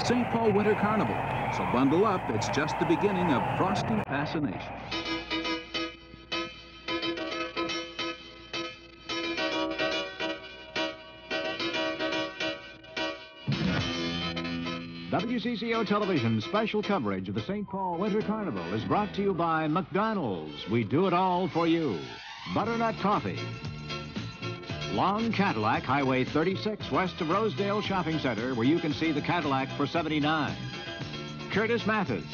St. Paul Winter Carnival. So bundle up, it's just the beginning of frosty fascination. WCCO Television's special coverage of the St. Paul Winter Carnival is brought to you by McDonald's. We do it all for you. Butternut Coffee. Long Cadillac, Highway 36, west of Rosedale Shopping Center, where you can see the Cadillac for $79. Curtis Mathis.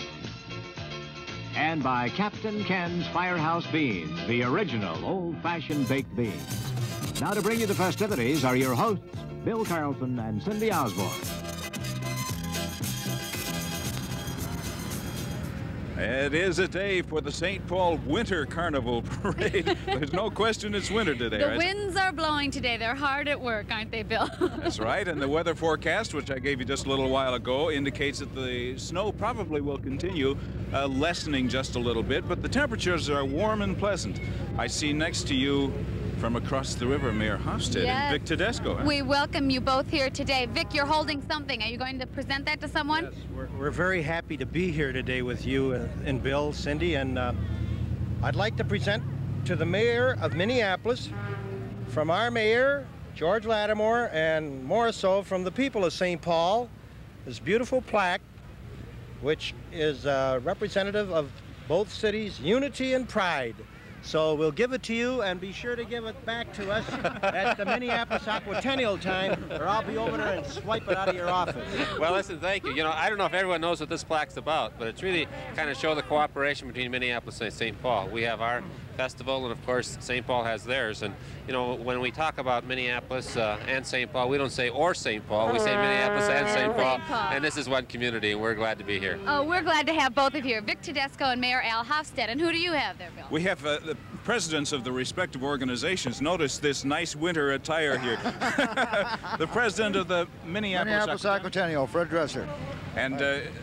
And by Captain Ken's Firehouse Beans, the original old-fashioned baked beans. Now to bring you the festivities are your hosts, Bill Carlson and Cindy Osborn. It is a day for the St. Paul Winter Carnival Parade. There's no question it's winter today, The right? winds are blowing today. They're hard at work, aren't they, Bill? That's right, and the weather forecast, which I gave you just a little while ago, indicates that the snow probably will continue lessening just a little bit, but the temperatures are warm and pleasant. I see next to you from across the river, Mayor Hofstede and Vic Tedesco. Huh? We welcome you both here today. Vic, you're holding something. Are you going to present that to someone? Yes, we're very happy to be here today with you and Bill, Cindy, and I'd like to present to the mayor of Minneapolis, from our mayor, George Lattimore, and more so from the people of St. Paul, this beautiful plaque, which is representative of both cities' unity and pride. So we'll give it to you, and be sure to give it back to us at the Minneapolis Aquatennial time, or I'll be over there and swipe it out of your office. Well, listen, thank you. You know, I don't know if everyone knows what this plaque's about, but it's really kind of show the cooperation between Minneapolis and St. Paul. We have our festival, and of course, St. Paul has theirs. And, you know, when we talk about Minneapolis and St. Paul, we don't say or St. Paul. We say Minneapolis and St. Paul. And this is one community, and we're glad to be here. Oh, we're glad to have both of you here, Vic Tedesco and Mayor Al Hofstede. And who do you have there, Bill? We have the presidents of the respective organizations. Notice this nice winter attire here. The president of the Minneapolis Aquatennial, Fred Dresser. And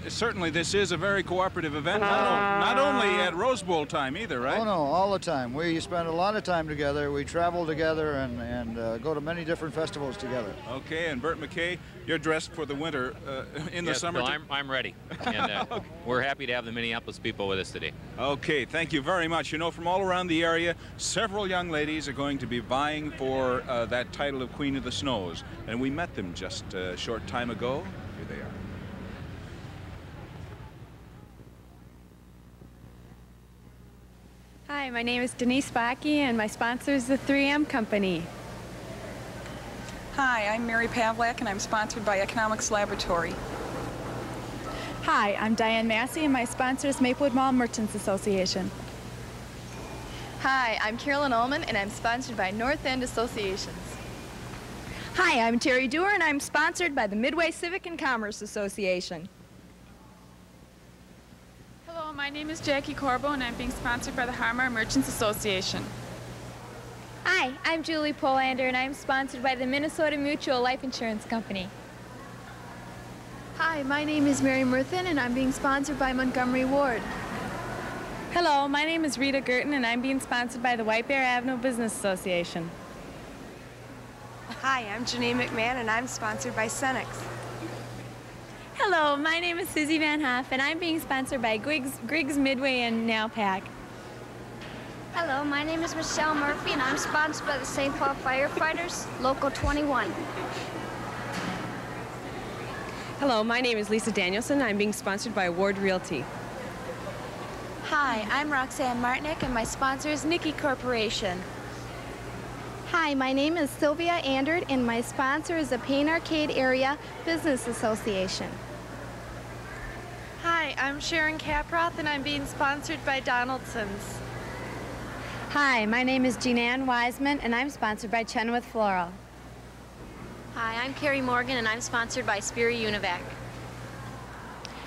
certainly this is a very cooperative event, not only at Rose Bowl time either, right? Oh, no, all the time. We spend a lot of time together. We travel together and go to many different festivals together. Okay, and Bert McKay, you're dressed for the winter in the summer. Bill, I'm ready. And Okay. we're happy to have the Minneapolis people with us today. Okay, thank you very much. You know, from all around the area, several young ladies are going to be vying for that title of Queen of the Snows. And we met them just a short time ago. Here they are. Hi, my name is Denise Bakke, and my sponsor is the 3M Company. Hi, I'm Mary Pavlak, and I'm sponsored by Economics Laboratory. Hi, I'm Diane Massey, and my sponsor is Maplewood Mall Merchants Association. Hi, I'm Carolyn Ullman, and I'm sponsored by North End Associations. Hi, I'm Terry Dewar, and I'm sponsored by the Midway Civic and Commerce Association. Hello, my name is Jackie Corbo, and I'm being sponsored by the Harmar Merchants Association. Hi, I'm Julie Polander, and I'm sponsored by the Minnesota Mutual Life Insurance Company. Hi, my name is Mary Murthin, and I'm being sponsored by Montgomery Ward. Hello, my name is Rita Gerton, and I'm being sponsored by the White Bear Avenue Business Association. Hi, I'm Janine McMahon, and I'm sponsored by Cenex. Hello, my name is Susie Van Hoff, and I'm being sponsored by Griggs Midway and Nowpac. Hello, my name is Michelle Murphy, and I'm sponsored by the St. Paul Firefighters, Local 21. Hello, my name is Lisa Danielson, and I'm being sponsored by Ward Realty. Hi, I'm Roxanne Martinick, and my sponsor is Nikki Corporation. Hi, my name is Sylvia Andert, and my sponsor is the Payne Arcade Area Business Association. Hi, I'm Sharon Caproth, and I'm being sponsored by Donaldson's. Hi, my name is Jean-Ann Wiseman, and I'm sponsored by Chenoweth Floral. Hi, I'm Carrie Morgan, and I'm sponsored by Sperry Univac.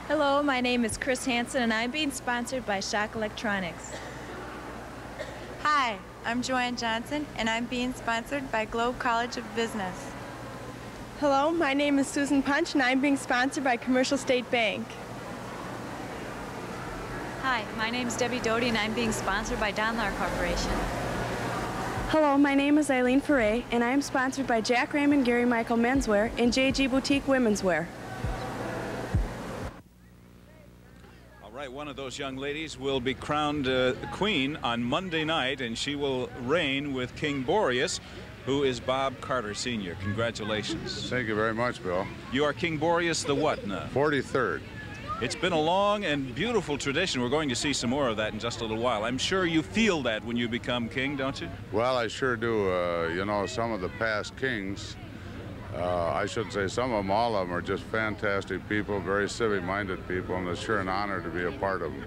Hello, my name is Chris Hansen, and I'm being sponsored by Shock Electronics. Hi, I'm Joanne Johnson, and I'm being sponsored by Globe College of Business. Hello, my name is Susan Punch, and I'm being sponsored by Commercial State Bank. Hi, my name is Debbie Doty, and I'm being sponsored by Donlar Corporation. Hello, my name is Eileen Foray, and I am sponsored by Jack Raymond Gary Michael Menswear and JG Boutique Women's Wear. right, one of those young ladies will be crowned queen on Monday night, and she will reign with King Boreas, who is Bob Carter Sr. Congratulations. Thank you very much, Bill. You are King Boreas the what now? 43rd. It's been a long and beautiful tradition. We're going to see some more of that in just a little while. I'm sure you feel that when you become king, don't you? Well, I sure do. You know, some of the past kings, I shouldn't say some of them, all of them are just fantastic people, very civic-minded people, and it's sure an honor to be a part of them.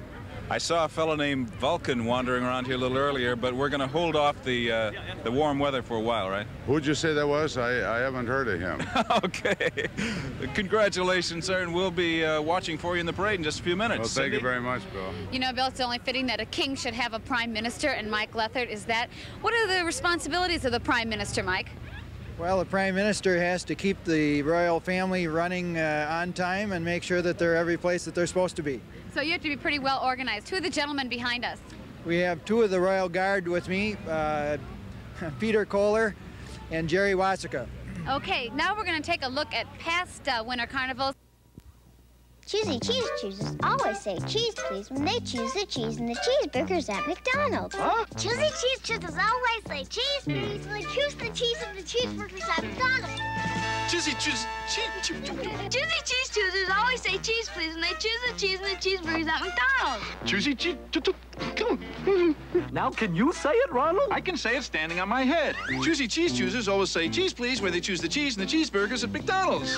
I saw a fellow named Vulcan wandering around here a little earlier, but we're going to hold off the warm weather for a while, right? Who'd you say that was? I haven't heard of him. Okay. Congratulations, sir, and we'll be watching for you in the parade in just a few minutes. Well, thank you very much, Bill. You know, Bill, it's only fitting that a king should have a prime minister, and Mike Lethert is that. What are the responsibilities of the prime minister, Mike? Well, the prime minister has to keep the royal family running on time and make sure that they're every place that they're supposed to be. So you have to be pretty well organized. Who are the gentlemen behind us? We have two of the Royal Guard with me, Peter Kohler and Jerry Wasika. Okay, now we're going to take a look at past winter carnivals. Choosy cheese choosers always say cheese please when they choose the cheese and the cheeseburgers at McDonald's. Huh? Choosy cheese choosers always say cheese please when they choose the cheese and the cheeseburgers at McDonald's. Choosy cheese choosers always say cheese please when they choose the cheese and the cheeseburgers at McDonald's. Choosy cheese. Now, can you say it, Ronald? I can say it standing on my head. Choosy cheese choosers always say cheese please when they choose the cheese and the cheeseburgers at McDonald's.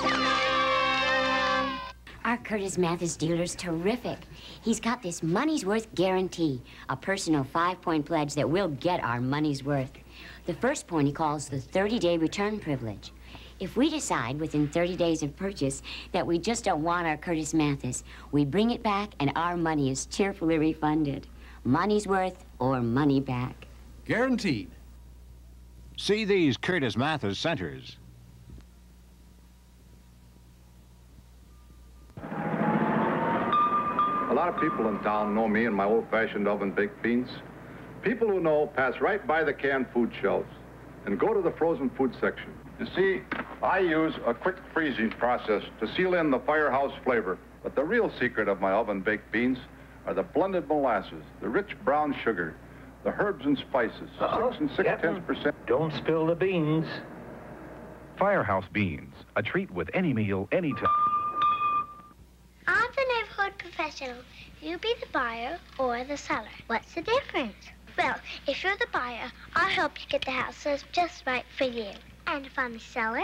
Our Curtis Mathis dealer's terrific. He's got this money's worth guarantee, a personal 5-point pledge that we'll get our money's worth. The first point he calls the 30-day return privilege. If we decide within 30 days of purchase that we just don't want our Curtis Mathis, we bring it back and our money is cheerfully refunded. Money's worth or money back. Guaranteed. See these Curtis Mathis centers. A lot of people in town know me and my old-fashioned oven-baked beans. People who know pass right by the canned food shelves and go to the frozen food section. You see, I use a quick freezing process to seal in the firehouse flavor. But the real secret of my oven-baked beans are the blended molasses, the rich brown sugar, the herbs and spices, 6 and 6/10%. Don't spill the beans. Firehouse beans, a treat with any meal, anytime. I'm the neighborhood professional. You be the buyer or the seller. What's the difference? Well, if you're the buyer, I'll help you get the house that's just right for you. And if I'm the seller,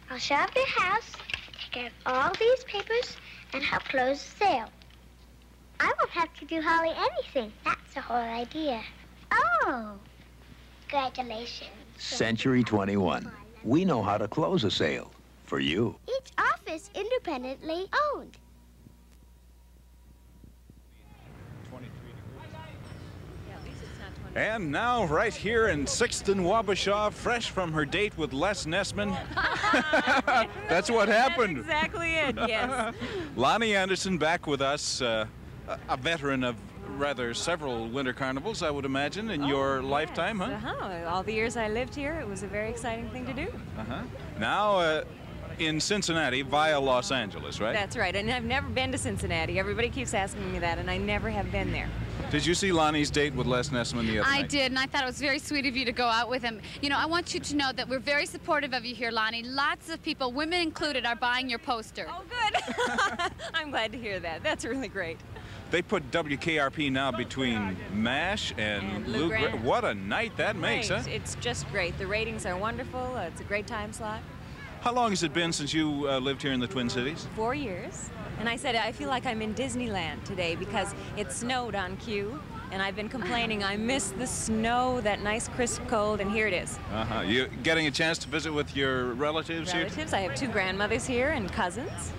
I'll show up your house, take care of all these papers, and help close the sale. I won't have to do hardly anything. That's the whole idea. Oh, congratulations. Century 21. We know how to close a sale for you. Each office independently owned. And now, right here in 6th and Wabasha, fresh from her date with Les Nessman. That's what happened. That's exactly it, yes. Loni Anderson back with us, a veteran of rather several winter carnivals, I would imagine, in your lifetime, huh? All the years I lived here, it was a very exciting thing to do. Now, in Cincinnati via Los Angeles, right? That's right, and I've never been to Cincinnati. Everybody keeps asking me that, and I never have been there. Did you see Lonnie's date with Les Nessman the other night? I did, and I thought it was very sweet of you to go out with him. You know, I want you to know that we're very supportive of you here, Loni. Lots of people, women included, are buying your poster. Oh, good. I'm glad to hear that. That's really great. They put WKRP now between MASH and Lou Grant. What a night that makes, huh? It's just great. The ratings are wonderful. It's a great time slot. How long has it been since you lived here in the Twin Cities? 4 years. And I said, I feel like I'm in Disneyland today because it snowed on cue. And I've been complaining, I miss the snow, that nice crisp cold, and here it is. You getting a chance to visit with your relatives here? I have 2 grandmothers here and cousins.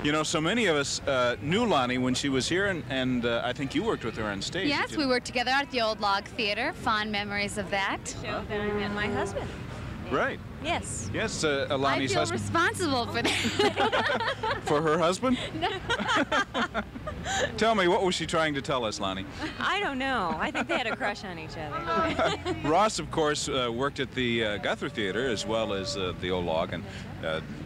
You know, so many of us knew Loni when she was here, and I think you worked with her on stage. Yes, we worked together at the Old Log Theater. Fond memories of that. Show that I met my husband. Right. Yes. Yes, I Lonnie's feel husband. responsible for that. For her husband? Tell me, what was she trying to tell us, Lonnie? I don't know. I think they had a crush on each other. Ross, of course, worked at the Guthrie Theater as well as the Old Log, and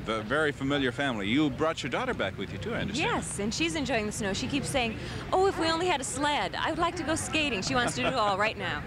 the very familiar family. You brought your daughter back with you, too, I understand. Yes, and she's enjoying the snow. She keeps saying, oh, if we only had a sled, I would like to go skating. She wants to do it all right now.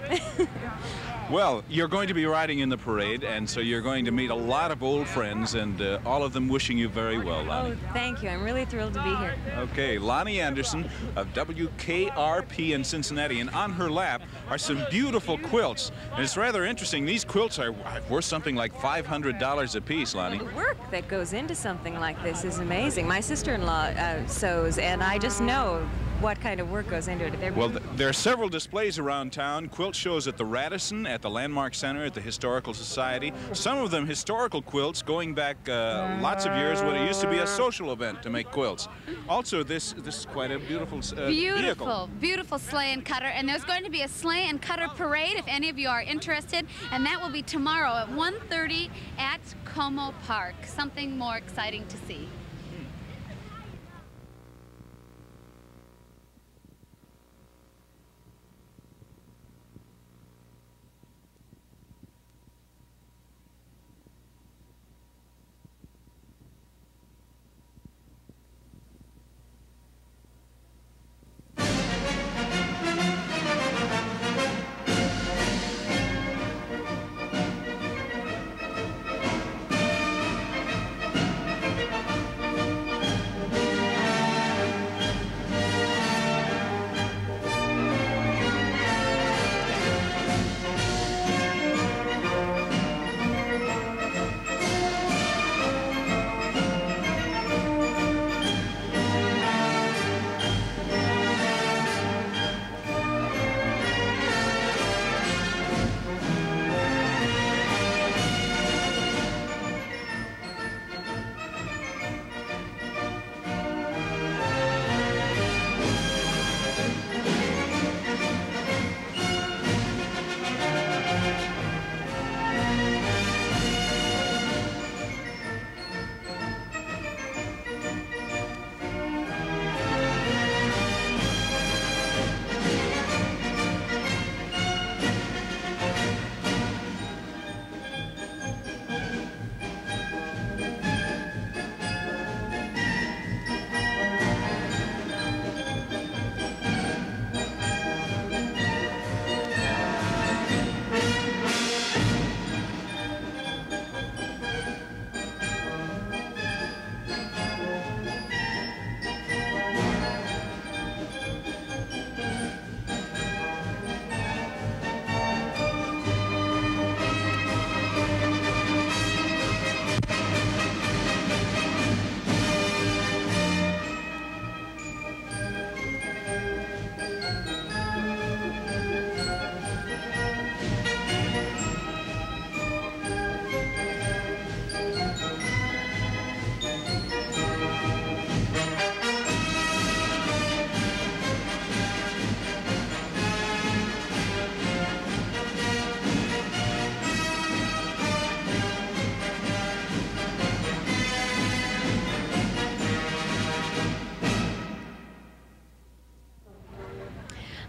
Well, you're going to be riding in the parade, and so you're going to meet a lot of old friends, and all of them wishing you very well, Lonnie. Oh, thank you. I'm really thrilled to be here. Okay, Lonnie Anderson of WKRP in Cincinnati, and on her lap are some beautiful quilts. And it's rather interesting. These quilts are worth something like $500 a piece, Lonnie. The work that goes into something like this is amazing. My sister-in-law sews, and I just know what kind of work goes into it. Well, there are several displays around town. Quilt shows at the Radisson, at the Landmark Center, at the Historical Society. Some of them historical quilts going back lots of years when it used to be a social event to make quilts. Also, this is quite a beautiful vehicle. Beautiful sleigh and cutter. And there's going to be a sleigh and cutter parade if any of you are interested. And that will be tomorrow at 1:30 at Como Park. Something more exciting to see.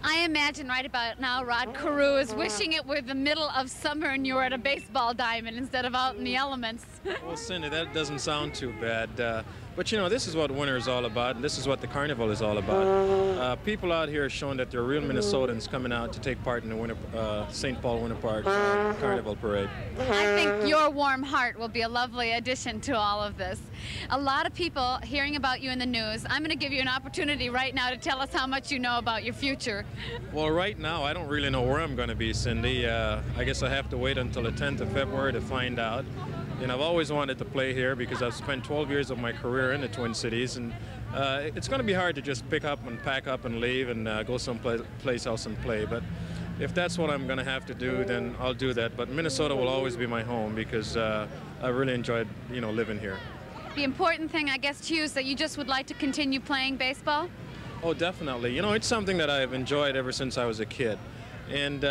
I imagine right about now Rod Carew is wishing it were the middle of summer and you were at a baseball diamond instead of out in the elements. Well, Cindy, that doesn't sound too bad. But you know, this is what winter is all about, and this is what the Carnival is all about. People out here are showing that they're real Minnesotans coming out to take part in the St. Paul Winter Park Carnival Parade. I think your warm heart will be a lovely addition to all of this. A lot of people hearing about you in the news. I'm going to give you an opportunity right now to tell us how much you know about your future. Well, right now, I don't really know where I'm going to be, Cindy. I guess I have to wait until the 10th of February to find out. And I've always wanted to play here because I've spent 12 years of my career in the Twin Cities, and it's going to be hard to just pick up and pack up and leave and go someplace else and play. But if that's what I'm going to have to do, then I'll do that. But Minnesota will always be my home because I really enjoyed, living here. The important thing, I guess, to you is that you just would like to continue playing baseball? Oh, definitely. It's something that I've enjoyed ever since I was a kid. And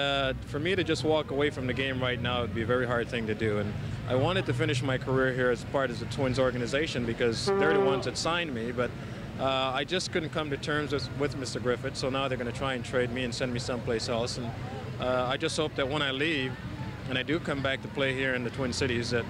for me to just walk away from the game right now would be a very hard thing to do. And I wanted to finish my career here as part of the Twins organization because they're the ones that signed me. But I just couldn't come to terms with Mr. Griffith, so now they're going to try and trade me and send me someplace else. And I just hope that when I leave and I do come back to play here in the Twin Cities, that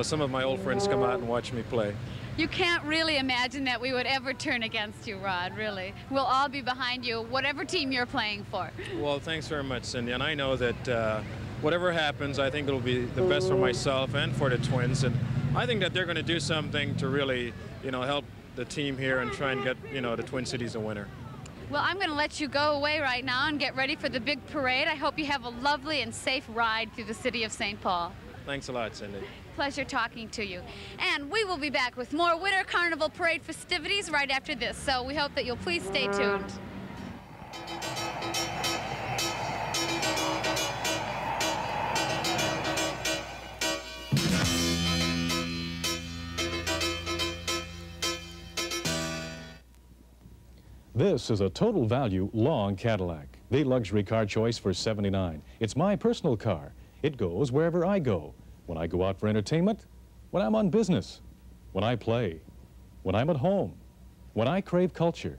some of my old friends come out and watch me play. You can't really imagine that we would ever turn against you, Rod, really. We'll all be behind you, whatever team you're playing for. Well, thanks very much, Cindy. And I know that whatever happens, I think it'll be the best for myself and for the Twins. And I think that they're going to do something to really, help the team here and try and get, the Twin Cities a winner. Well, I'm going to let you go away right now and get ready for the big parade. I hope you have a lovely and safe ride through the city of St. Paul. Thanks a lot, Cindy. Pleasure talking to you. And we will be back with more Winter Carnival Parade festivities right after this, so we hope that you'll please stay tuned. This is a total value long Cadillac, the luxury car choice for $79. It's my personal car. It goes wherever I go. When I go out for entertainment, when I'm on business, when I play, when I'm at home, when I crave culture,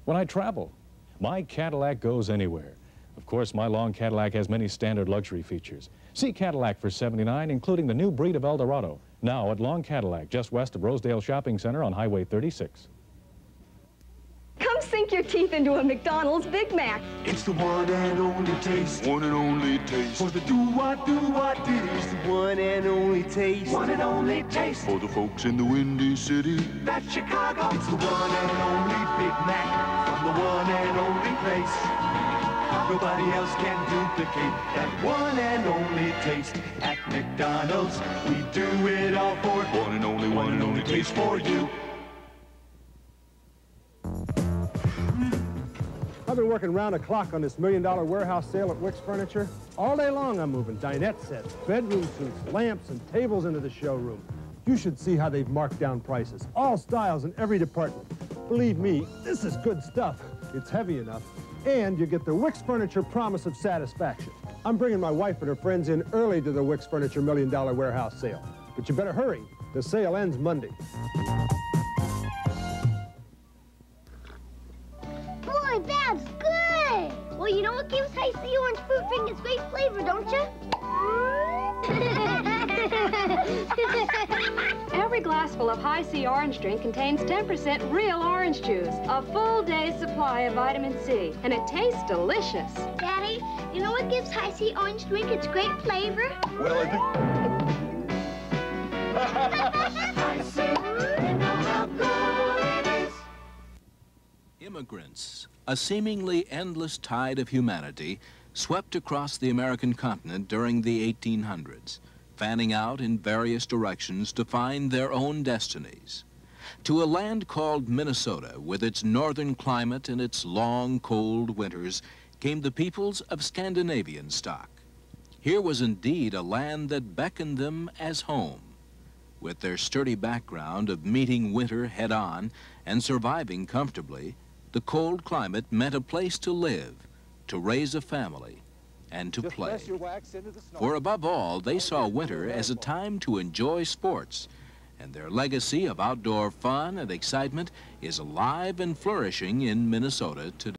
when I travel. My Cadillac goes anywhere. Of course, my long Cadillac has many standard luxury features. See Cadillac for $79, including the new breed of Eldorado, now at Long Cadillac, just west of Rosedale Shopping Center on Highway 36. Come sink your teeth into a McDonald's Big Mac. It's the one and only taste. One and only taste. For the do-what ditties. The one and only taste. One and only taste. For the folks in the Windy City. That's Chicago. It's the one and only Big Mac. From the one and only place. Nobody else can duplicate that one and only taste. At McDonald's, we do it all for one and only taste for you. I've been working round the clock on this $1 million warehouse sale at Wicks Furniture. All day long I'm moving dinette sets, bedroom suites, lamps, and tables into the showroom. You should see how they've marked down prices. All styles in every department. Believe me, this is good stuff. It's heavy enough. And you get the Wicks Furniture promise of satisfaction. I'm bringing my wife and her friends in early to the Wicks Furniture $1 million warehouse sale. But you better hurry. The sale ends Monday. Boy, that's good! Well, you know what gives Hi-C Orange Fruit Drink its great flavor, don't you? Every glassful of Hi-C Orange Drink contains 10% real orange juice, a full day's supply of vitamin C, and it tastes delicious. Daddy, you know what gives Hi-C Orange Drink its great flavor? Well, I think... Hi-C, you know how good it is. Immigrants, a seemingly endless tide of humanity, swept across the American continent during the 1800s, fanning out in various directions to find their own destinies. To a land called Minnesota, with its northern climate and its long, cold winters, came the peoples of Scandinavian stock. Here was indeed a land that beckoned them as home. With their sturdy background of meeting winter head-on and surviving comfortably, the cold climate meant a place to live, to raise a family, and to play. For above all, they saw winter as a time to enjoy sports, and their legacy of outdoor fun and excitement is alive and flourishing in Minnesota today.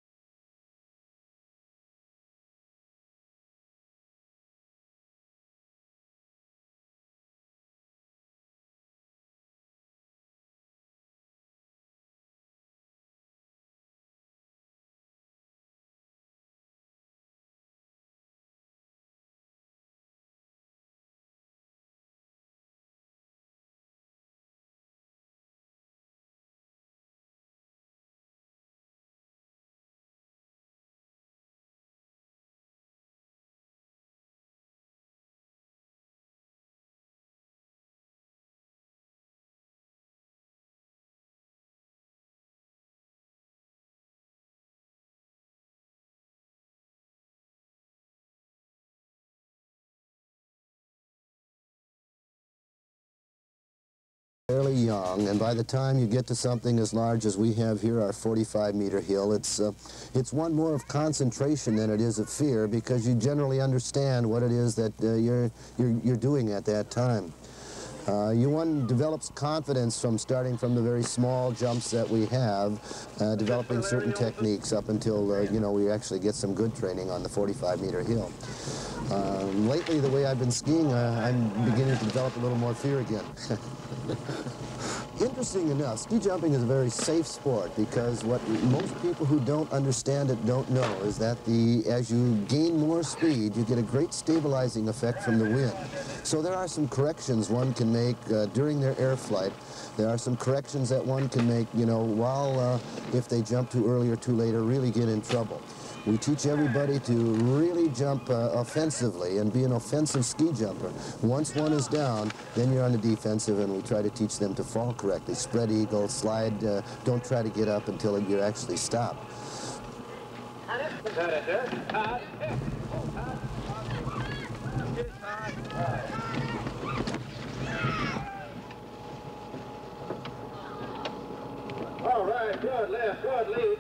Fairly young, and by the time you get to something as large as we have here, our 45-meter hill, it's one more of concentration than it is of fear, because you generally understand what it is that you're doing at that time. One develops confidence from starting from the very small jumps that we have, developing certain techniques up until, you know, we actually get some good training on the 45-meter hill. Lately, the way I've been skiing, I'm beginning to develop a little more fear again. Interesting enough, ski jumping is a very safe sport, because what most people who don't understand it don't know is that as you gain more speed, you get a great stabilizing effect from the wind. So there are some corrections one can make during their air flight. There are some corrections that one can make, you know, while if they jump too early or too late or really get in trouble. We teach everybody to really jump offensively and be an offensive ski jumper. Once one is down, then you're on the defensive, and we try to teach them to fall correctly. Spread eagle, slide, don't try to get up until you actually stop. All right, good left, good lead.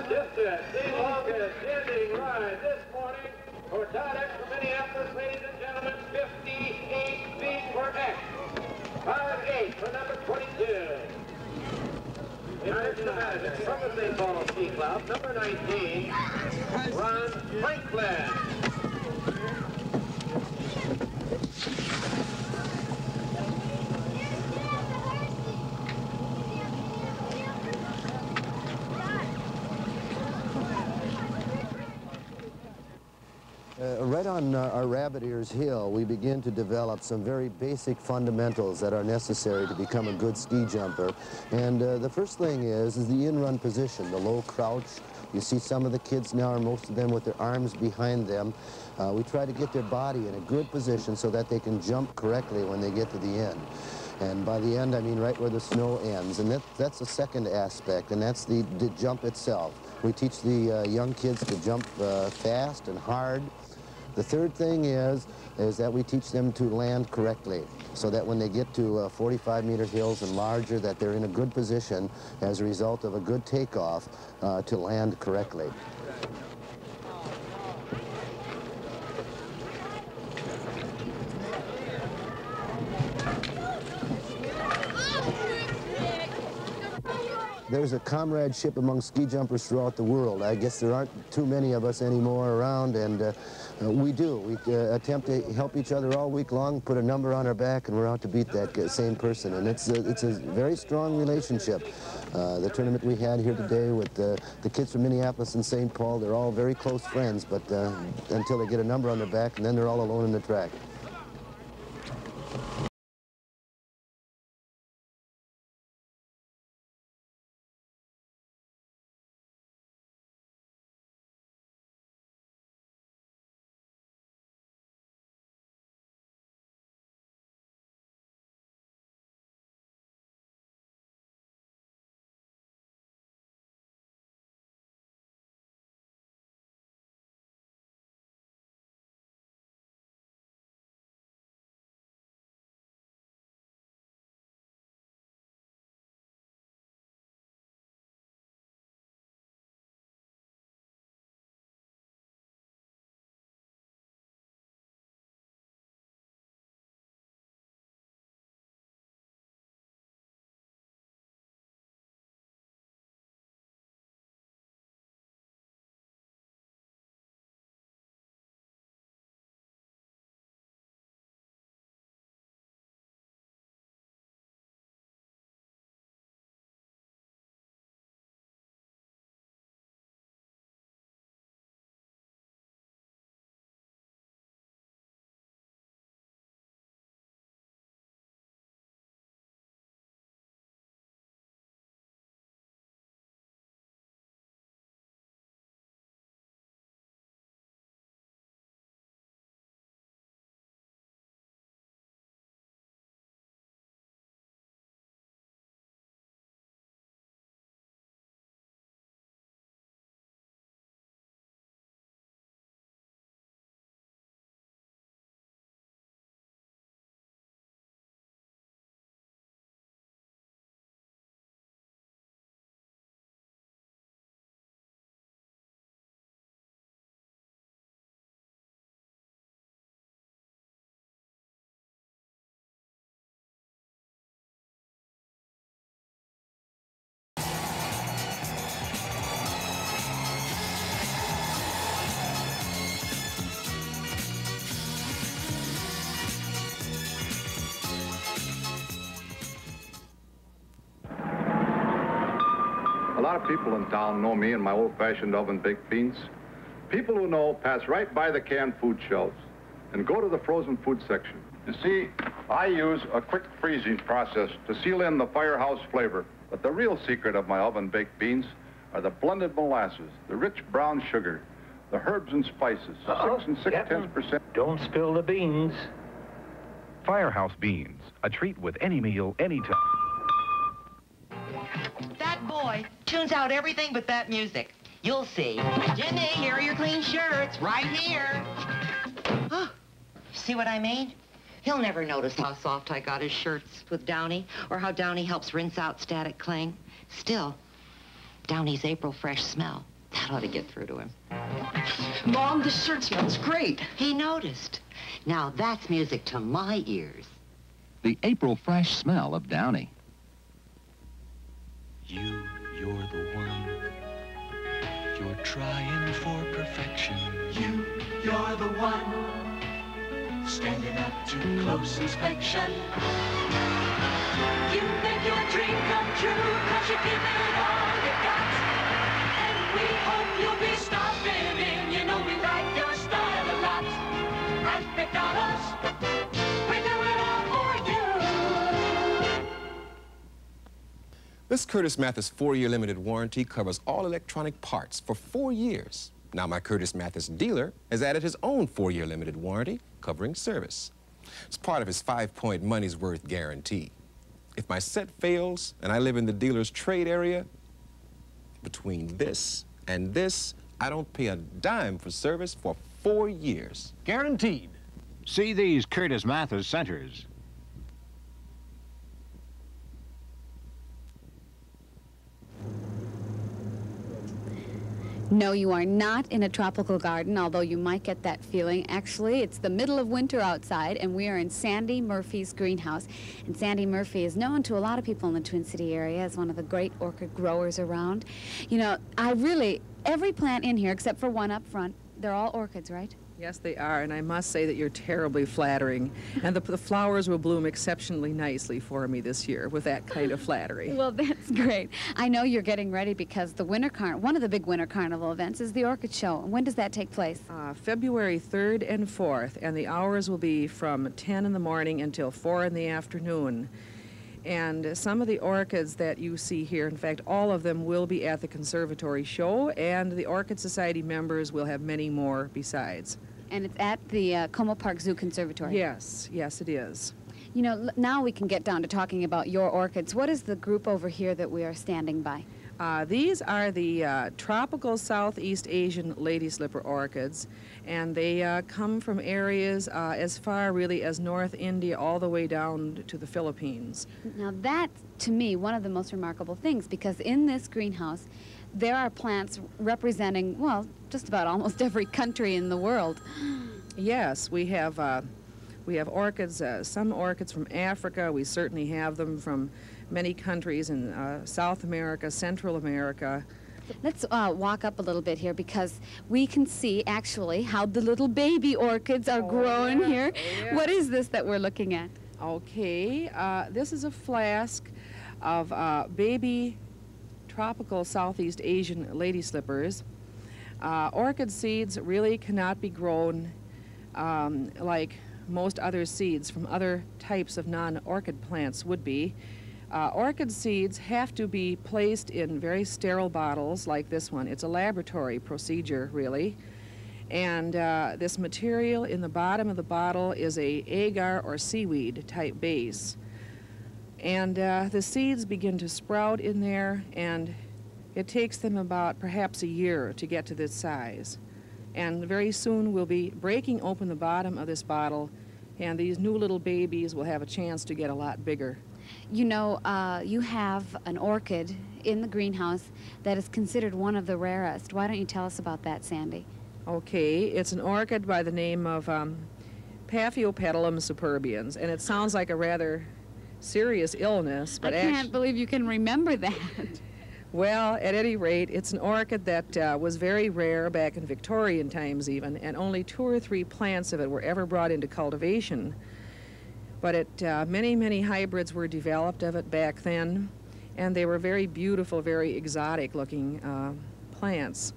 Just it. The longest ending ride this morning for Todd from Minneapolis, ladies and gentlemen, 58 feet per X. 5'8" for number 22. Here's the manager from the St. Paul Ski Club, number 19, Ron Franklin. Right on our Rabbit Ears Hill, we begin to develop some very basic fundamentals that are necessary to become a good ski jumper. And the first thing is the in-run position, the low crouch. You see some of the kids now, or most of them, with their arms behind them. We try to get their body in a good position so that they can jump correctly when they get to the end. And by the end, I mean right where the snow ends. And that's the second aspect, and that's the jump itself. We teach the young kids to jump fast and hard. The third thing is that we teach them to land correctly, so that when they get to 45-meter hills and larger, that they're in a good position as a result of a good takeoff to land correctly. There's a comradeship among ski jumpers throughout the world. I guess there aren't too many of us anymore around, and we do. We attempt to help each other all week long, put a number on our back, and we're out to beat that same person. And it's a very strong relationship. The tournament we had here today with the kids from Minneapolis and St. Paul, they're all very close friends, but until they get a number on their back, and then they're all alone in the track. lot of people in town know me and my old-fashioned oven baked beans. People who know pass right by the canned food shelves and go to the frozen food section. You see, I use a quick freezing process to seal in the firehouse flavor. But the real secret of my oven-baked beans are the blended molasses, the rich brown sugar, the herbs and spices, 6 and 6/10%. Don't spill the beans. Firehouse Beans, a treat with any meal, anytime. That boy tunes out everything but that music. You'll see. Jimmy, here are your clean shirts, right here. Oh, see what I mean? He'll never notice how soft I got his shirts with Downy, or how Downy helps rinse out static cling. Still, Downy's April fresh smell, that ought to get through to him. Mom, this shirt smells great. He noticed. Now that's music to my ears. The April fresh smell of Downy. You're the one. You're trying for perfection. You're the one. Standing up to close inspection. You make your dream come true, 'cause you give it all you got. And we hope you'll be stopping in. You know we like your style a lot. At McDonald's, we do it all for you. This Curtis Mathis 4-year limited warranty covers all electronic parts for 4 years. Now my Curtis Mathis dealer has added his own 4-year limited warranty covering service. It's part of his 5-point money's worth guarantee. If my set fails and I live in the dealer's trade area, between this and this, I don't pay a dime for service for 4 years. Guaranteed. See these Curtis Mathis centers. No, you are not in a tropical garden, although you might get that feeling. Actually, it's the middle of winter outside, and we are in Sandy Murphy's greenhouse. And Sandy Murphy is known to a lot of people in the Twin City area as one of the great orchid growers around. You know, every plant in here, except for one up front, they're all orchids, right? Yes, they are, and I must say that you're terribly flattering. And the flowers will bloom exceptionally nicely for me this year with that kind of flattery. Well, that's great. I know you're getting ready because the one of the big winter carnival events is the Orchid Show. When does that take place? February 3rd and 4th, and the hours will be from 10 in the morning until 4 in the afternoon. And some of the orchids that you see here, in fact, all of them will be at the Conservatory Show, and the Orchid Society members will have many more besides. And it's at the Como Park Zoo Conservatory? Yes, yes it is. You know, now we can get down to talking about your orchids. What is the group over here that we are standing by? These are the tropical Southeast Asian lady slipper orchids, and they come from areas as far really as North India all the way down to the Philippines. Now that's, to me, one of the most remarkable things, because in this greenhouse there are plants representing, well, just about almost every country in the world. Yes, we have orchids, some orchids from Africa. We certainly have them from many countries in South America, Central America. Let's walk up a little bit here because we can see actually how the little baby orchids are growing here. Yeah. What is this that we're looking at? Okay, this is a flask of baby tropical Southeast Asian lady slippers. Orchid seeds really cannot be grown like most other seeds from other types of non-orchid plants would be. Orchid seeds have to be placed in very sterile bottles like this one. It's a laboratory procedure, really. And this material in the bottom of the bottle is a agar or seaweed type base. And the seeds begin to sprout in there, and it takes them about perhaps a year to get to this size. And very soon we'll be breaking open the bottom of this bottle, and these new little babies will have a chance to get a lot bigger. You know, you have an orchid in the greenhouse that is considered one of the rarest. Why don't you tell us about that, Sandy? Okay, it's an orchid by the name of Paphiopedilum superbiens, and it sounds like a rather serious illness. But I can't believe you can remember that. Well, at any rate, it's an orchid that was very rare back in Victorian times even, and only 2 or 3 plants of it were ever brought into cultivation. But many, many hybrids were developed of it back then, and they were very beautiful, very exotic looking plants.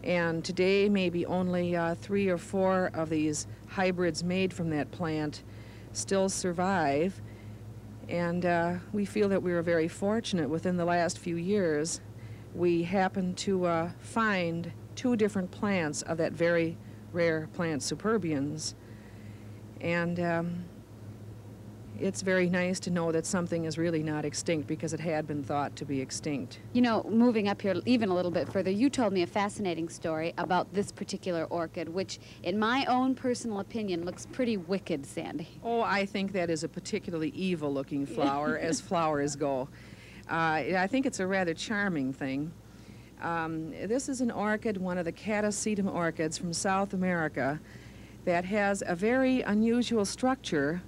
And today maybe only 3 or 4 of these hybrids made from that plant still survive. And we feel that we were very fortunate. Within the last few years, we happened to find 2 different plants of that very rare plant, Superbians. And it's very nice to know that something is really not extinct, because it had been thought to be extinct. You know, moving up here even a little bit further, you told me a fascinating story about this particular orchid, which, in my own personal opinion, looks pretty wicked, Sandy. Oh, I think that is a particularly evil-looking flower, as flowers go. I think it's a rather charming thing. This is an orchid, one of the catasetum orchids from South America, that has a very unusual structure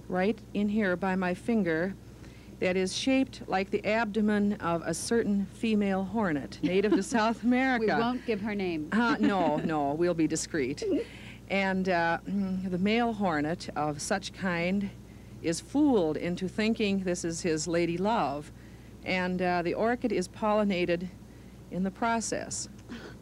right in here by my finger that is shaped like the abdomen of a certain female hornet native to South America. We won't give her name. No, we'll be discreet. And the male hornet of such kind is fooled into thinking this is his lady love, and the orchid is pollinated in the process.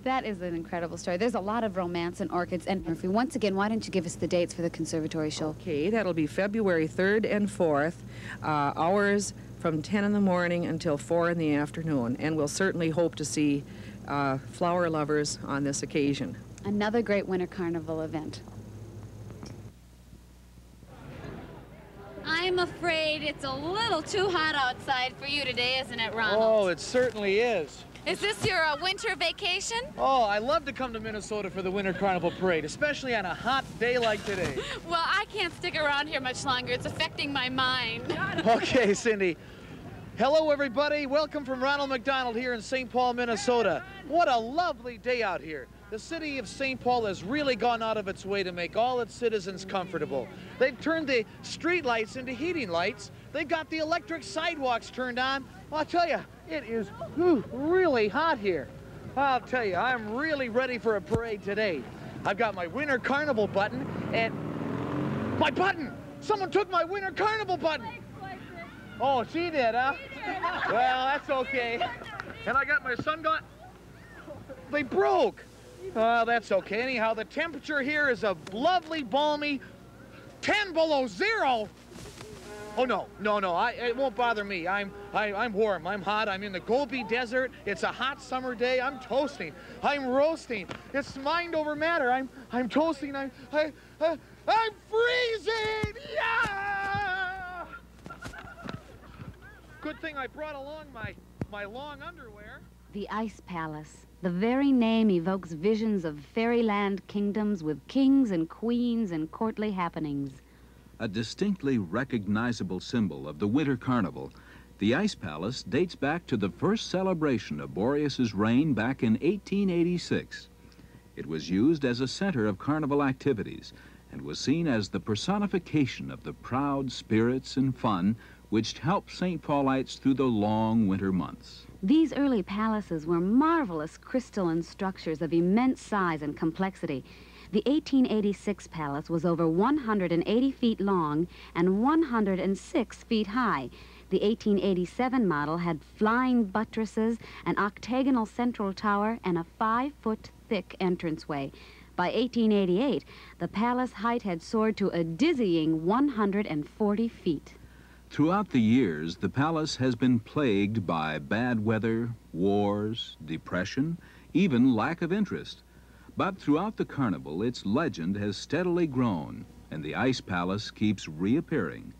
That is an incredible story. There's a lot of romance in orchids. And Murphy, once again, why don't you give us the dates for the conservatory show? Okay, that'll be February 3rd and 4th, hours from 10 in the morning until 4 in the afternoon. And we'll certainly hope to see flower lovers on this occasion. Another great winter carnival event. I'm afraid it's a little too hot outside for you today, isn't it, Ronald? Oh, it certainly is. Is this your winter vacation? Oh, I love to come to Minnesota for the Winter Carnival Parade, especially on a hot day like today. Well, I can't stick around here much longer. It's affecting my mind. Okay, Cindy. Hello, everybody. Welcome from Ronald McDonald here in St. Paul, Minnesota. What a lovely day out here. The city of St. Paul has really gone out of its way to make all its citizens comfortable. They've turned the street lights into heating lights. They got the electric sidewalks turned on. Well, I'll tell you, it is really hot here. I'll tell you, I'm really ready for a parade today. I've got my Winter Carnival button, and my button! Someone took my Winter Carnival button! Oh, she did, huh? Well, that's okay. And I got my sunglasses. They broke. Well, that's okay. Anyhow, the temperature here is a lovely, balmy 10 below zero. Oh, no, it won't bother me. I'm warm, I'm hot, I'm in the Gobi Desert. It's a hot summer day. I'm toasting, I'm roasting. It's mind over matter. I'm toasting, I'm freezing! Yeah! Good thing I brought along my long underwear. The Ice Palace. The very name evokes visions of fairyland kingdoms with kings and queens and courtly happenings. A distinctly recognizable symbol of the Winter Carnival, the Ice Palace dates back to the first celebration of Boreas's reign back in 1886. It was used as a center of carnival activities and was seen as the personification of the proud spirits and fun which helped St. Paulites through the long winter months. These early palaces were marvelous crystalline structures of immense size and complexity. The 1886 palace was over 180 feet long and 106 feet high. The 1887 model had flying buttresses, an octagonal central tower, and a 5-foot thick entranceway. By 1888, the palace height had soared to a dizzying 140 feet. Throughout the years, the palace has been plagued by bad weather, wars, depression, even lack of interest. But throughout the carnival, its legend has steadily grown, and the Ice Palace keeps reappearing.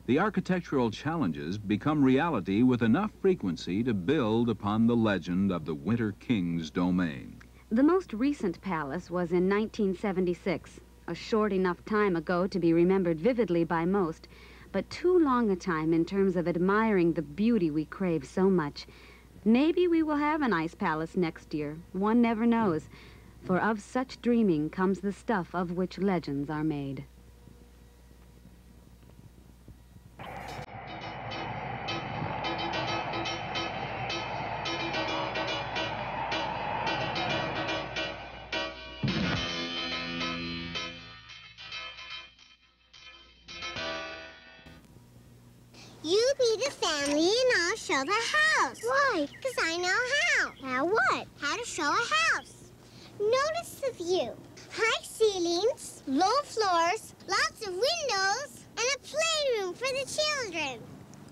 The architectural challenges become reality with enough frequency to build upon the legend of the Winter King's domain. The most recent palace was in 1976, a short enough time ago to be remembered vividly by most, but too long a time in terms of admiring the beauty we crave so much. Maybe we will have an Ice Palace next year. One never knows. For of such dreaming comes the stuff of which legends are made. You be the family and I'll show the house. Why? Because I know how. How what? How to show a house. Notice the view. High ceilings, low floors, lots of windows, and a playroom for the children.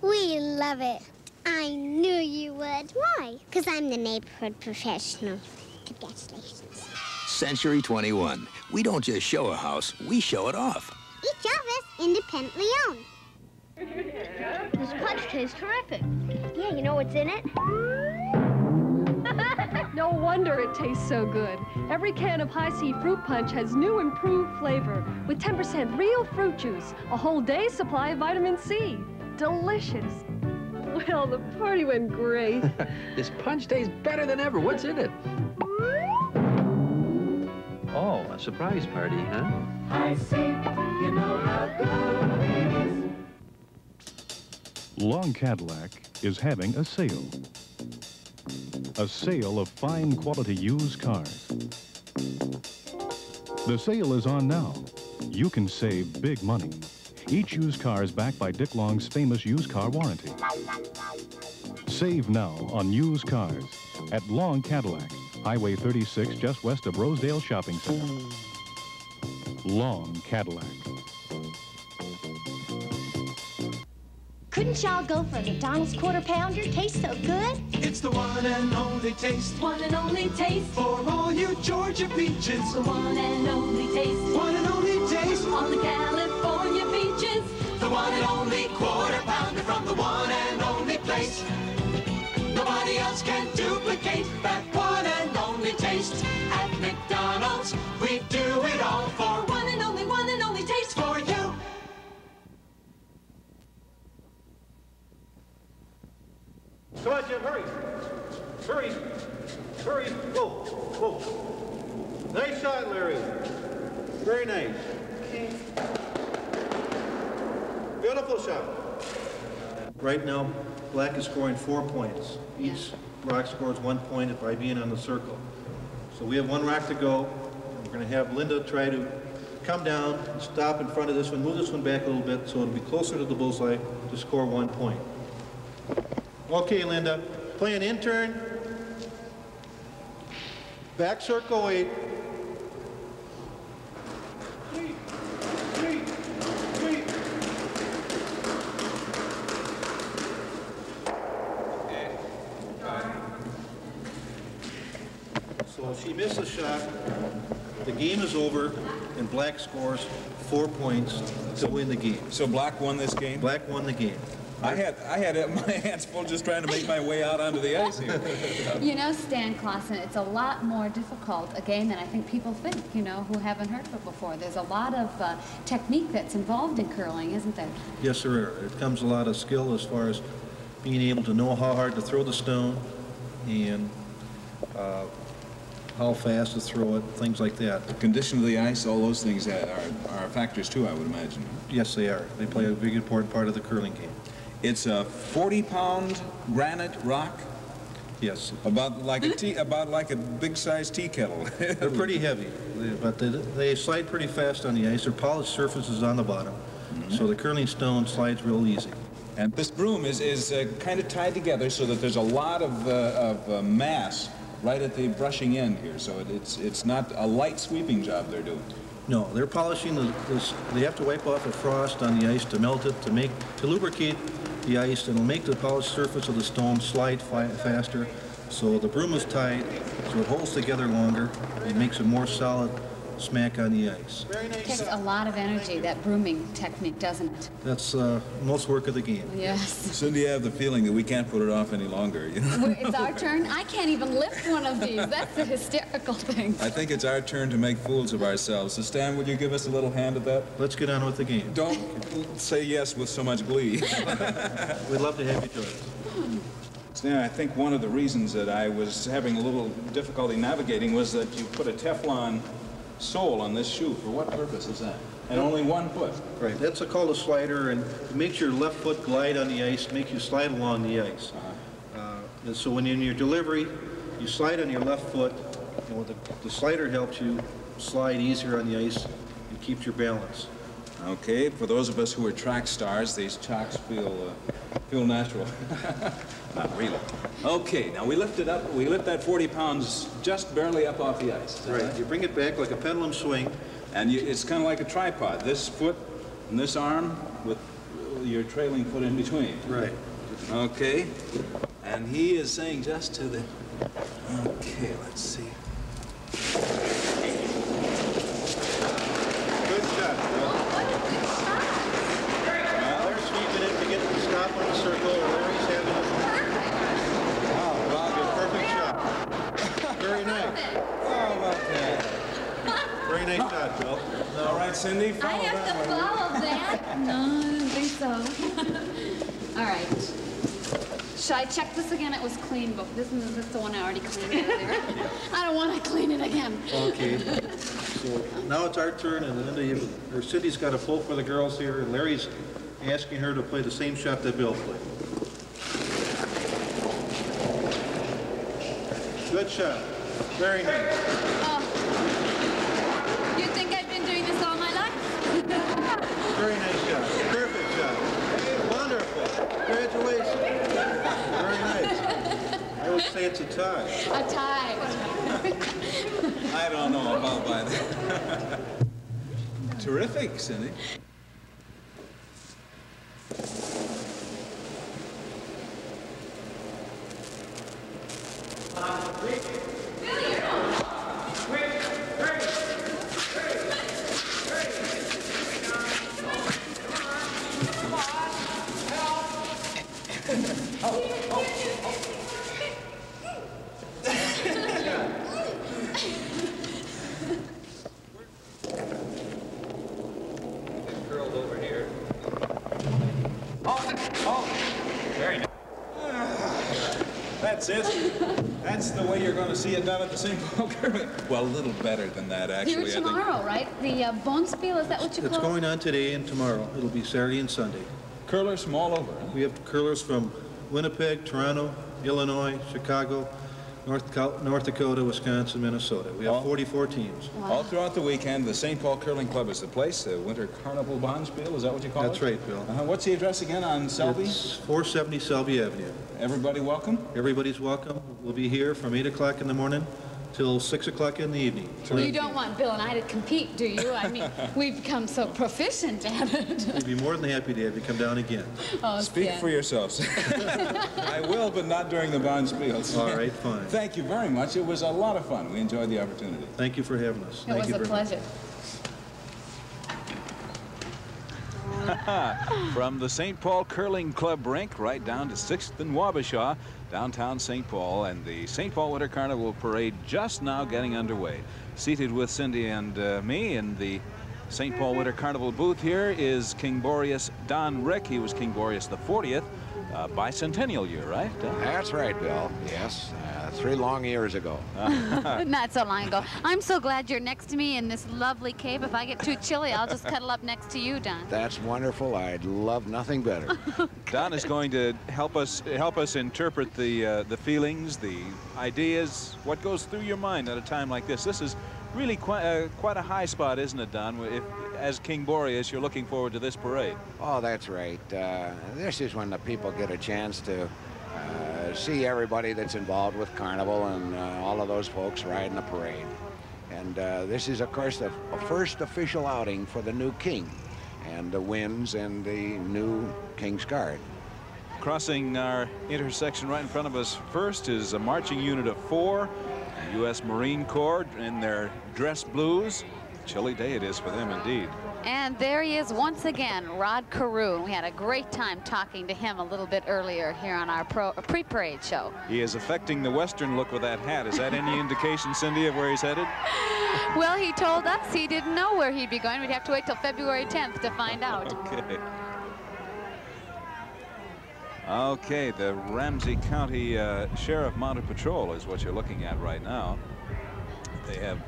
We love it. I knew you would. Why? Because I'm the neighborhood professional. Congratulations. Century 21. We don't just show a house, we show it off. Each of us independently owned. This punch tastes terrific. Yeah, you know what's in it? No wonder it tastes so good. Every can of High C Fruit Punch has new improved flavor with 10% real fruit juice, a whole day's supply of vitamin C. Delicious. Well, the party went great. This punch tastes better than ever. What's in it? Oh, a surprise party, huh? I see, you know how good it is. Long Cadillac is having a sale. A sale of fine quality used cars. The sale is on now. You can save big money. Each used car is backed by Dick Long's famous used car warranty. Save now on used cars at Long Cadillac, Highway 36 just west of Rosedale Shopping Center. Long Cadillac. Couldn't y'all go for a McDonald's Quarter Pounder? Tastes so good. It's the one and only taste. One and only taste. For all you Georgia peaches. The one and only taste. One and only taste. On the California beaches. The one and only Quarter Pounder from the one and only place. Nobody else can duplicate that one and only taste. At McDonald's, we do it all for one and only taste for you. Come on, Jim, hurry. Hurry. Hurry. Whoa. Whoa. Nice shot, Larry. Very nice. Beautiful shot. Right now, black is scoring 4 points. Each rock scores 1 point by being on the circle. So we have one rock to go. We're going to have Linda try to come down, stop in front of this one, move this one back a little bit so it'll be closer to the bullseye to score 1 point. Okay, Linda, play an intern. Back circle 8. So she missed a shot. The game is over, and black scores 4 points to win the game. So black won this game? Black won the game. I had my hands full just trying to make my way out onto the ice here. You know, Stan Carlson, it's a lot more difficult a game than I think people think, you know, who haven't heard of it before. There's a lot of technique that's involved in curling, isn't there? Yes, there are. It comes a lot of skill as far as being able to know how hard to throw the stone and how fast to throw it, things like that. The condition of the ice, all those things are factors too, I would imagine. Yes, they are. They play a big important part of the curling game. It's a 40-pound granite rock. Yes. About like a big-sized tea kettle. They're pretty heavy, but they slide pretty fast on the ice. Their polished surface is on the bottom, so the curling stone slides real easy. And this broom is kind of tied together so that there's a lot of mass right at the brushing end here. So it's not a light sweeping job they're doing. No, they're polishing this. They have to wipe off the frost on the ice to melt it, to lubricate the ice, and it'll make the polished surface of the stone slide faster. So the broom is tight, so it holds together longer. It makes a more solid smack on the ice. It takes a lot of energy, that brooming technique, doesn't it? That's most work of the game. Yes. Cindy, I have the feeling that we can't put it off any longer. You know? It's our turn. I can't even lift one of these. That's the hysterical thing. I think it's our turn to make fools of ourselves. So Stan, would you give us a little hand at that? Let's get on with the game. Don't say yes with so much glee. We'd love to have you join us. Stan, I think one of the reasons that I was having a little difficulty navigating was that you put a Teflon sole on this shoe. For what purpose is that? And only 1 foot. Right, that's called a slider, and it makes your left foot glide on the ice, makes you slide along the ice. And so when in your delivery, you slide on your left foot, and the slider helps you slide easier on the ice and keeps your balance. Okay, for those of us who are track stars, these chocks feel natural. Not really. Okay, now we lift it up. We lift that 40 pounds just barely up off the ice. Right. You bring it back like a pendulum swing. And it's kind of like a tripod. This foot and this arm with your trailing foot in between. Right. Okay. And he is saying just to the... Okay, let's see. Good shot, Bill. Now they're sweeping it to get the stop on the circle, or Larry's having a... Oh, Rob, your perfect shot. Very nice. How about that? Very nice shot, Bill. All right, Cindy, I follow have that to way. follow that? No, I don't think so. All right. Should I check this again? It was clean, but this is the one I already cleaned earlier. I don't want to clean it again. Okay. So now it's our turn, and Linda, Cindy's got a pull for the girls here, and Larry's asking her to play the same shot that Bill played. Good shot. Very nice. You think I've been doing this all my life? Very nice shot. Perfect shot. Wonderful. Congratulations. Very nice. I would say it's a tie. A tie. I don't know about that. Terrific, Cindy. Curled over here. Very nice. That's it. That's the way you're going to see it done at the St. Paul Carnival. Well, a little better than that, actually. Here tomorrow, right? The Bonspiel, is that what you call it? It's going on today and tomorrow. It'll be Saturday and Sunday. Curlers from all over. Huh? We have curlers from Winnipeg, Toronto, Illinois, Chicago, North Dakota, Wisconsin, Minnesota. We have 44 teams. Wow. All throughout the weekend, the St. Paul Curling Club is the place. The Winter Carnival Bonspiel, is that what you call it? That's right, Bill. What's the address again on Selby? It's 470 Selby Avenue. Everybody welcome? Everybody's welcome. We'll be here from 8 o'clock in the morning till 6 o'clock in the evening. You don't want Bill and I to compete, do you? I mean, we've become so proficient at it. We'd be more than happy to have you come down again. Oh, Speak yeah. for yourselves. I will, but not during the Bonspiels. All right, fine. Thank you very much. It was a lot of fun. We enjoyed the opportunity. Thank you for having us. It was a pleasure. From the St. Paul Curling Club rink right down to 6th and Wabasha, downtown St. Paul, and the St. Paul Winter Carnival Parade just now getting underway. Seated with Cindy and me in the St. Paul Winter Carnival booth here is King Boreas Don Rick. He was King Boreas the 40th, bicentennial year, right? That's right, Bill. Yes, 3 long years ago. Not so long ago. I'm so glad you're next to me in this lovely cave. If I get too chilly, I'll just cuddle up next to you, Don. That's wonderful. I'd love nothing better. Don is going to help us interpret the feelings, the ideas, what goes through your mind at a time like this. This is really quite a high spot, isn't it, Don? If, as King Boreas, you're looking forward to this parade. Oh, that's right. This is when the people get a chance to see everybody that's involved with Carnival and all of those folks riding the parade. And this is, of course, the first official outing for the new king and the winds and the new King's Guard. Crossing our intersection right in front of us first is a marching unit of 4, the U.S. Marine Corps in their dress blues. Chilly day it is for them indeed. And there he is once again, Rod Carew. We had a great time talking to him a little bit earlier here on our pre-parade show. He is affecting the Western look with that hat. Is that any indication, Cindy, of where he's headed? Well, he told us he didn't know where he'd be going. We'd have to wait till February 10th to find out. Okay. Okay, the Ramsey County Sheriff Mounted Patrol is what you're looking at right now. They have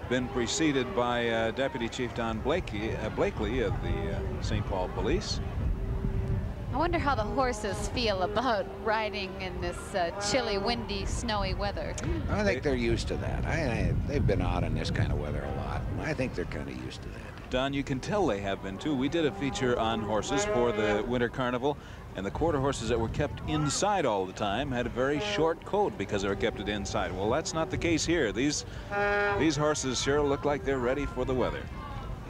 been preceded by Deputy Chief Don Blakely of the St. Paul Police. I wonder how the horses feel about riding in this chilly, windy, snowy weather. I think they're used to that. They've been out in this kind of weather a lot. I think they're kind of used to that. Don, you can tell they have been too. We did a feature on horses for the Winter Carnival, and the quarter horses that were kept inside all the time had a very short coat because they were kept it inside. Well, that's not the case here. These horses sure look like they're ready for the weather.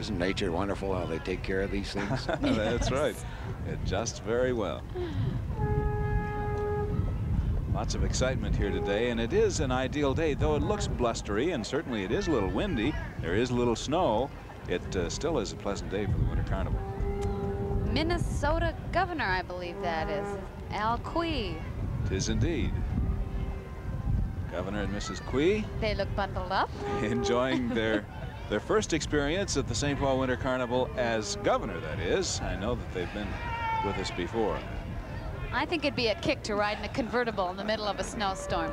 Isn't nature wonderful how they take care of these things? That's right. Just very well. Lots of excitement here today, and it is an ideal day, though it looks blustery, and certainly it is a little windy. There is a little snow. It still is a pleasant day for the Winter Carnival. Minnesota governor, I believe that is, Al Quie. It is indeed. Governor and Mrs. Quie. They look bundled up. Enjoying their first experience at the St. Paul Winter Carnival as governor, that is. I know that they've been with us before. I think it'd be a kick to ride in a convertible in the middle of a snowstorm.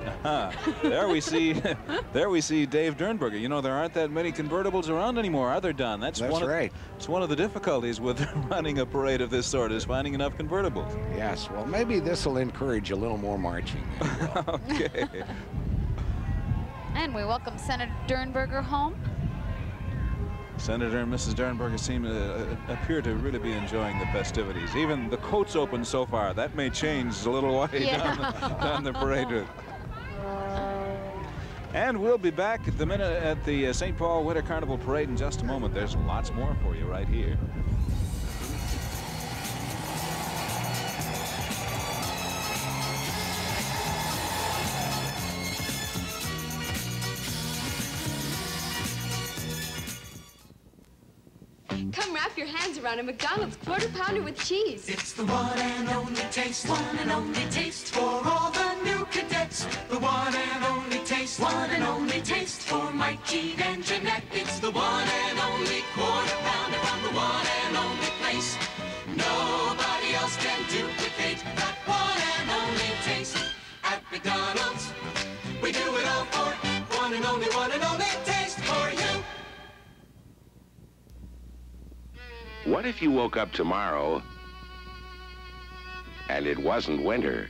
There we see Dave Dernberger. You know, there aren't that many convertibles around anymore, are there, Don? That's right. It's one of the difficulties with running a parade of this sort, is finding enough convertibles. Yes, well, maybe this will encourage a little more marching. Okay. And we welcome Senator Dernberger home. Senator and Mrs. Dernberger appear to really be enjoying the festivities. Even the coats open so far. That may change a little way down the parade route. And we'll be back at the St. Paul Winter Carnival Parade in just a moment. There's lots more for you right here. Come wrap your hands around a McDonald's quarter pounder with cheese. It's the one and only taste, one and only taste for all the new cadets. The one and only taste, one and only taste for Mike, Gene, and Jeanette. It's the one and only quarter pounder from the one and only place. Nobody else can duplicate that one and only taste. At McDonald's, we do it all for one and only taste for you. What if you woke up tomorrow and it wasn't winter?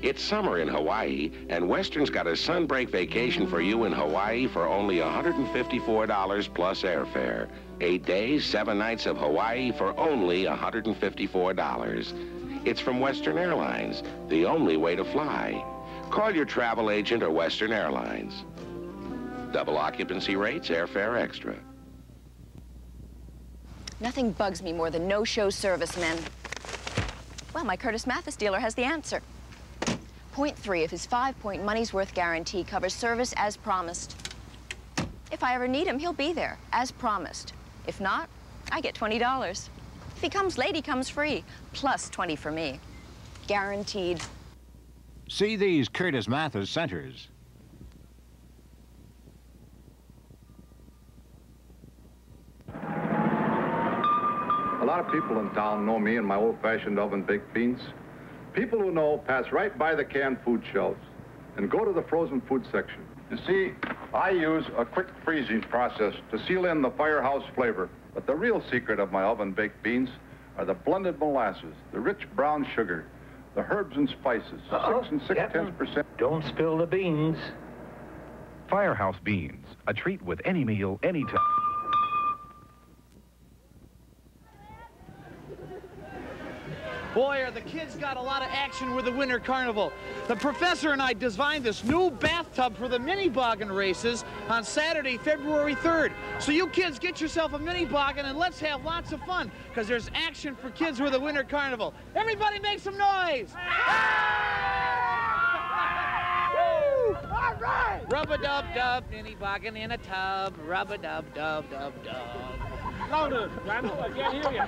It's summer in Hawaii, and Western's got a sunbreak vacation for you in Hawaii for only $154 plus airfare. 8 days, 7 nights of Hawaii for only $154. It's from Western Airlines, the only way to fly. Call your travel agent or Western Airlines. Double occupancy rates, airfare extra. Nothing bugs me more than no-show servicemen. Well, my Curtis Mathis dealer has the answer. Point 3 of his 5-point money's worth guarantee covers service as promised. If I ever need him, he'll be there, as promised. If not, I get $20. If he comes late, he comes free, plus 20 for me. Guaranteed. See these Curtis Mathis centers. A lot of people in town know me and my old-fashioned oven-baked beans. People who know pass right by the canned food shelves and go to the frozen food section. You see, I use a quick freezing process to seal in the firehouse flavor. But the real secret of my oven-baked beans are the blended molasses, the rich brown sugar, the herbs and spices, 6 and 6/10%. Don't spill the beans. Firehouse beans, a treat with any meal, anytime. Boy, are the kids got a lot of action with the Winter Carnival. The professor and I designed this new bathtub for the mini boggin races on Saturday, February 3rd. So you kids get yourself a mini boggin and let's have lots of fun, because there's action for kids with the Winter Carnival. Everybody make some noise! All right! Rub-a-dub-dub, mini boggin in a tub. Rub-a-dub-dub-dub-dub. Louder, Ronald, I can't hear you.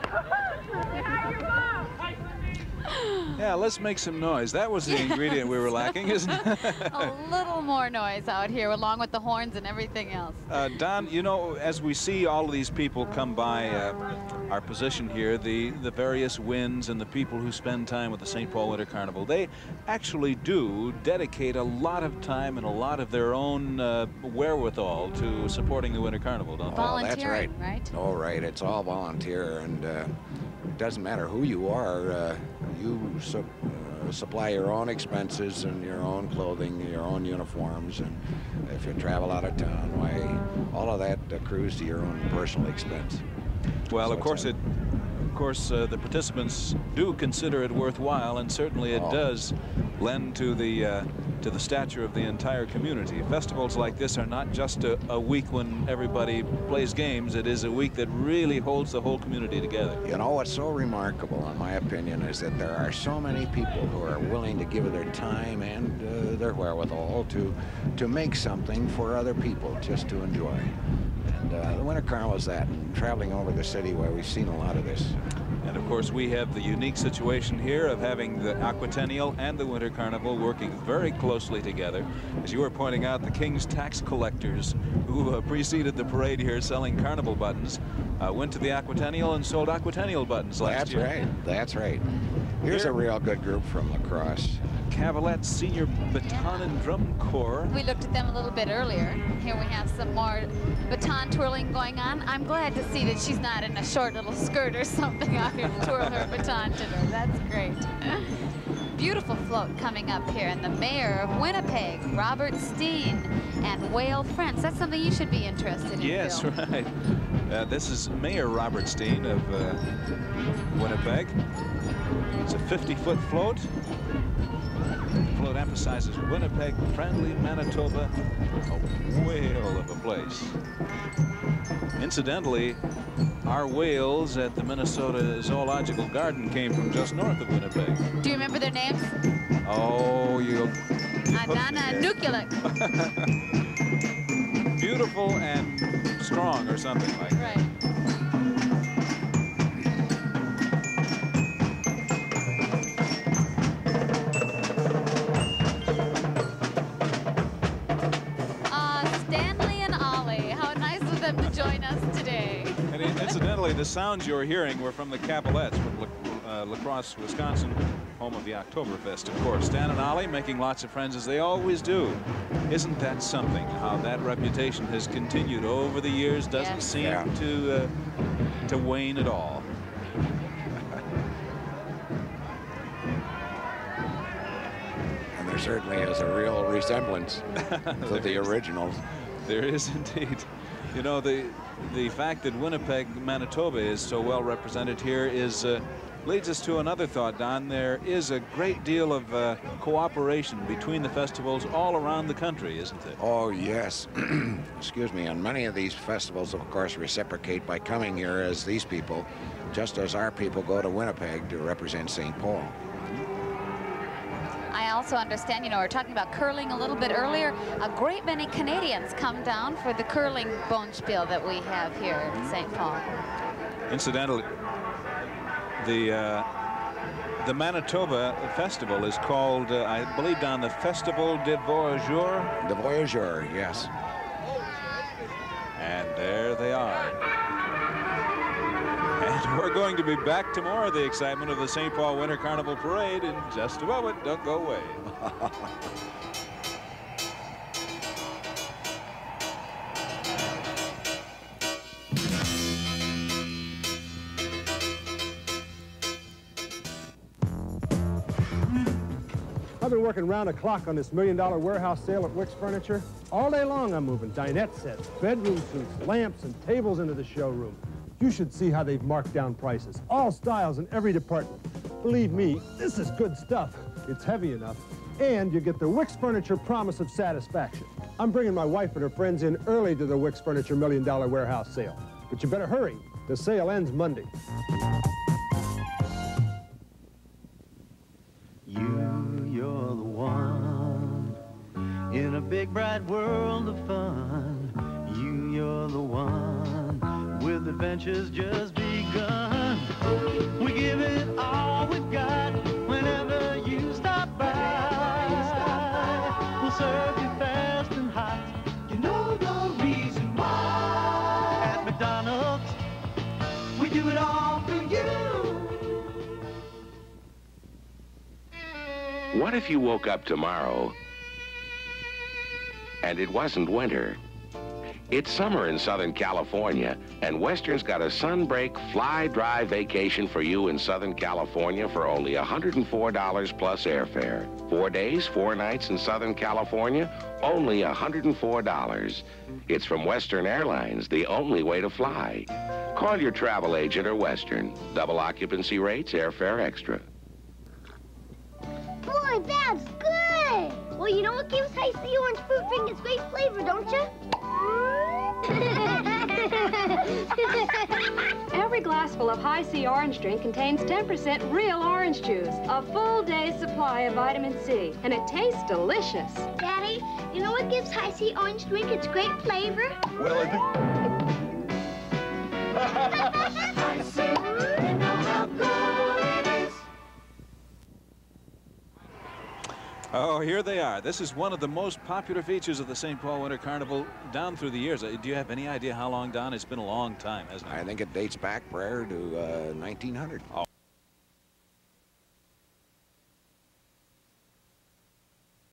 Yeah, let's make some noise. That was the ingredient we were lacking, isn't it? A little more noise out here, along with the horns and everything else. Don, you know, as we see all of these people come by our position here, the various winds and the people who spend time with the St. Paul Winter Carnival, they actually do dedicate a lot of time and a lot of their own wherewithal to supporting the Winter Carnival, don't they? Volunteering, that's right? Oh, right. It's all volunteer, and it doesn't matter who you are. You supply your own expenses and your own clothing, your own uniforms, and if you travel out of town, why, all of that accrues to your own personal expense. Well, So of course the participants do consider it worthwhile, and certainly it does lend to the stature of the entire community. Festivals like this are not just a week when everybody plays games. It is a week that really holds the whole community together. You know, what's so remarkable, in my opinion, is that there are so many people who are willing to give their time and their wherewithal to make something for other people just to enjoy. And the Winter Carnival is that, and traveling over the city where we've seen a lot of this. And of course we have the unique situation here of having the Aquatennial and the Winter Carnival working very closely together. As you were pointing out, the King's tax collectors who preceded the parade here selling carnival buttons went to the Aquatennial and sold Aquatennial buttons last year. That's right. That's right. Here's a real good group from La Crosse. Cavalet Senior Baton and Drum Corps. We looked at them a little bit earlier. Here we have some more baton twirling going on. I'm glad to see that she's not in a short little skirt or something out here to twirl her baton today. That's great. Beautiful float coming up here, and the mayor of Winnipeg, Robert Steen, and Whale Friends. That's something you should be interested in. Yes, Bill. right. This is Mayor Robert Steen of Winnipeg. It's a 50-foot float. The float emphasizes Winnipeg, friendly Manitoba, a whale of a place. Incidentally, our whales at the Minnesota Zoological Garden came from just north of Winnipeg. Do you remember their names? Oh, you... Adana and Nukulik. Beautiful and strong, or something like that. Right. The sounds you're hearing were from the Cabalets from La Crosse, Wisconsin, home of the Oktoberfest, of course. Stan and Ollie making lots of friends, as they always do. Isn't that something, how that reputation has continued over the years? Doesn't seem to wane at all. And there certainly is a real resemblance to the originals. There is indeed. You know, the fact that Winnipeg, Manitoba is so well represented here is leads us to another thought, Don. There is a great deal of cooperation between the festivals all around the country, isn't it? Oh, yes. Excuse me. And many of these festivals, of course, reciprocate by coming here as these people, just as our people go to Winnipeg to represent St. Paul. I also understand, you know, we were talking about curling a little bit earlier. A great many Canadians come down for the curling bone spiel that we have here in St. Paul. Incidentally, the Manitoba Festival is called, I believe, Don, the Festival de Voyageurs. The Voyageurs, yes. And there they are. And we're going to be back to more of the excitement of the St. Paul Winter Carnival Parade in just a moment. Don't go away. I've been working round the clock on this $1 million warehouse sale at Wix Furniture. All day long I'm moving dinette sets, bedroom suites, lamps, and tables into the showroom. You should see how they've marked down prices. All styles in every department. Believe me, this is good stuff. It's heavy enough. And you get the Wix Furniture promise of satisfaction. I'm bringing my wife and her friends in early to the Wix Furniture $1 million warehouse sale. But you better hurry. The sale ends Monday. You're the one in a big bright world of fun. You're the one with adventures just begun. We give it all we've got whenever you stop by. We'll serve you fast and hot. You know the reason why. At McDonald's, we do it all for you. What if you woke up tomorrow and it wasn't winter? It's summer in Southern California, and Western's got a sunbreak fly-dry vacation for you in Southern California for only $104 plus airfare. 4 days, 4 nights in Southern California, only $104. It's from Western Airlines, the only way to fly. Call your travel agent or Western. Double occupancy rates, airfare extra. Boy, that's good! Well, you know what gives Hi-C orange fruit drink its great flavor, don't you? Every glassful of Hi-C orange drink contains 10% real orange juice, a full day's supply of vitamin C, and it tastes delicious. Daddy, you know what gives Hi-C orange drink its great flavor? Well, I think... Oh, here they are. This is one of the most popular features of the St. Paul Winter Carnival down through the years. Do you have any idea how long, Don? It's been a long time, hasn't it? I think it dates back prior to 1900. Oh.